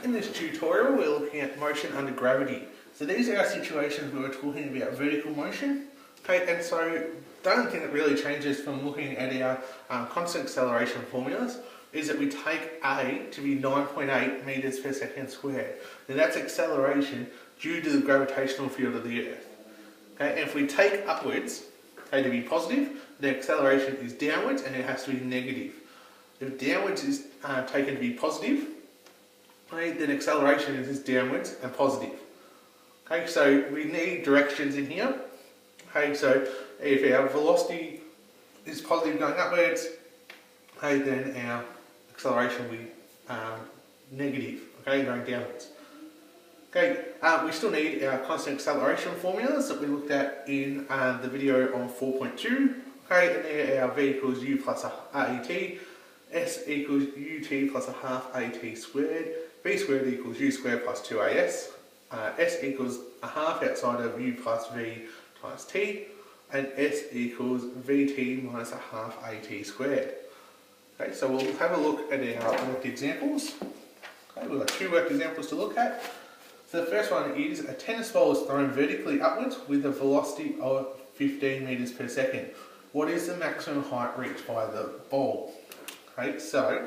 In this tutorial we're looking at motion under gravity. So these are our situations where we're talking about vertical motion. Okay, and so the only thing that really changes from looking at our constant acceleration formulas is that we take A to be 9.8 meters per second squared. Now that's acceleration due to the gravitational field of the Earth. Okay, and if we take upwards, okay, to be positive, the acceleration is downwards and it has to be negative. If downwards is taken to be positive, okay, then acceleration is downwards and positive. Okay, so we need directions in here. Okay, so if our velocity is positive going upwards, okay, then our acceleration will be negative, okay, going downwards. Okay, we still need our constant acceleration formulas that we looked at in the video on 4.2. Okay, and there our v equals u plus AT, s equals ut plus a half AT squared, v squared equals u squared plus 2as, s equals a half outside of u plus v times t, and s equals vt minus a half AT squared. Okay, so we'll have a look at our worked examples. Okay, we've got two worked examples to look at. So the first one is a tennis ball is thrown vertically upwards with a velocity of 15 meters per second. What is the maximum height reached by the ball? Okay, so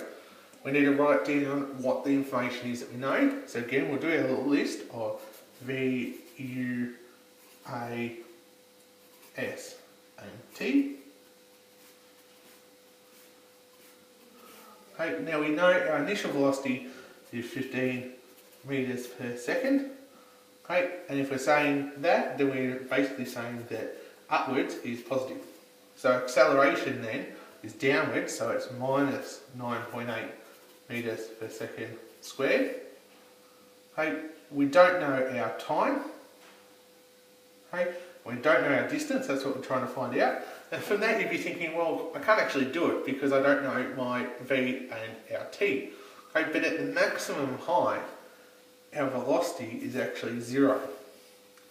we need to write down what the information is that we know. So again, we'll do a little list of V, U, A, S, and T. Okay, now we know our initial velocity is 15 meters per second. Okay, and if we're saying that, then we're basically saying that upwards is positive. So acceleration then is downwards, so it's minus 9.8 meters per second squared. Okay, we don't know our time. Okay, we don't know our distance, that's what we're trying to find out. And from that you'd be thinking, well, I can't actually do it because I don't know my V and our T. Okay, but at the maximum height, our velocity is actually 0.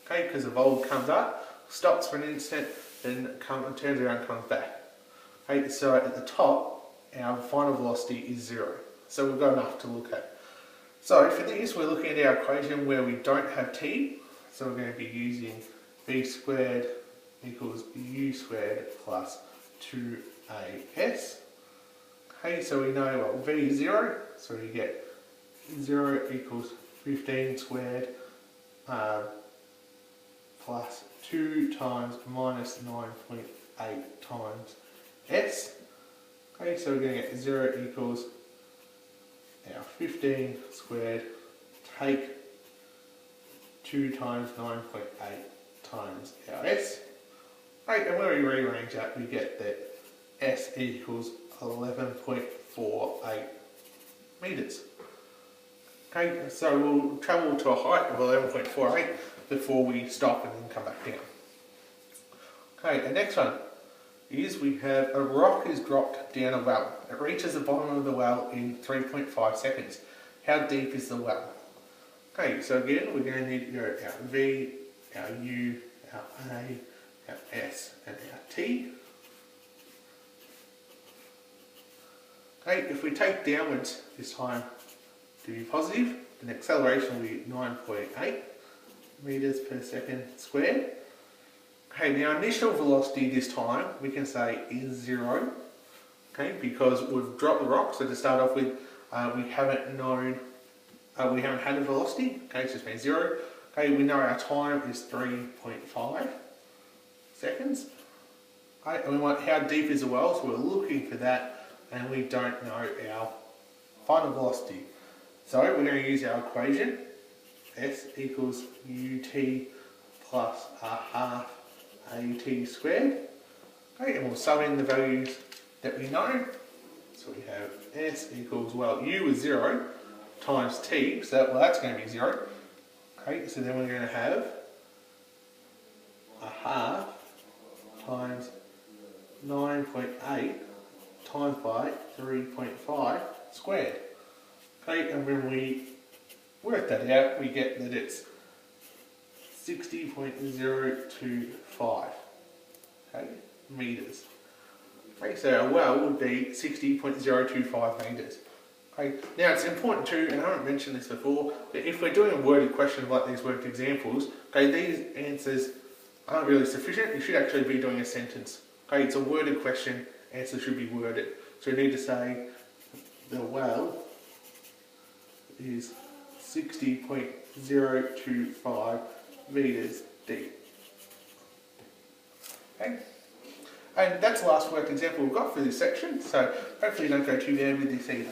Okay, because the ball comes up, stops for an instant, then turns around and comes back. Okay, so at the top, our final velocity is 0. So we've got enough to look at. So for this, we're looking at our equation where we don't have t. So we're going to be using v squared equals u squared plus 2as. Okay, so we know what v is 0, so we get 0 equals 15 squared plus 2 times minus 9.8 times s. Okay, so we're going to get 0 equals our 15 squared, take 2 times 9.8 times our s. Okay, and when we rearrange that, we get that s equals 11.48 meters. Okay, so we'll travel to a height of 11.48 before we stop and then come back down. Okay, the next one is we have a rock is dropped down a well. It reaches the bottom of the well in 3.5 seconds. How deep is the well? Okay, so again, we're going to need our V, our U, our A, our S, and our T. Okay, if we take downwards this time to be positive, then acceleration will be 9.8 meters per second squared. Okay, now initial velocity this time we can say is 0. Okay, because we've dropped the rock, so to start off with, we haven't had a velocity. Okay, it's just been 0. Okay, we know our time is 3.5 seconds. Okay, and we want how deep is the well, so we're looking for that, and we don't know our final velocity. So we're going to use our equation, s equals ut plus a half AT squared. Okay, and we'll sum in the values that we know. So we have s equals, well, u is 0 times t, so that's going to be 0. Okay, so then we're going to have a half times 9.8 times by 3.5 squared. Okay, and when we work that out, we get that it's 60.025 meters. Okay, so our well would be 60.025 meters. Okay. Now it's important too, and I haven't mentioned this before, that if we're doing a worded question like these worked examples, okay, these answers aren't really sufficient. You should actually be doing a sentence. Okay, it's a worded question, answer should be worded. So you need to say the well is 60.025 meters deep. Okay? And that's the last worked example we've got for this section, so hopefully you don't go too bad with this either.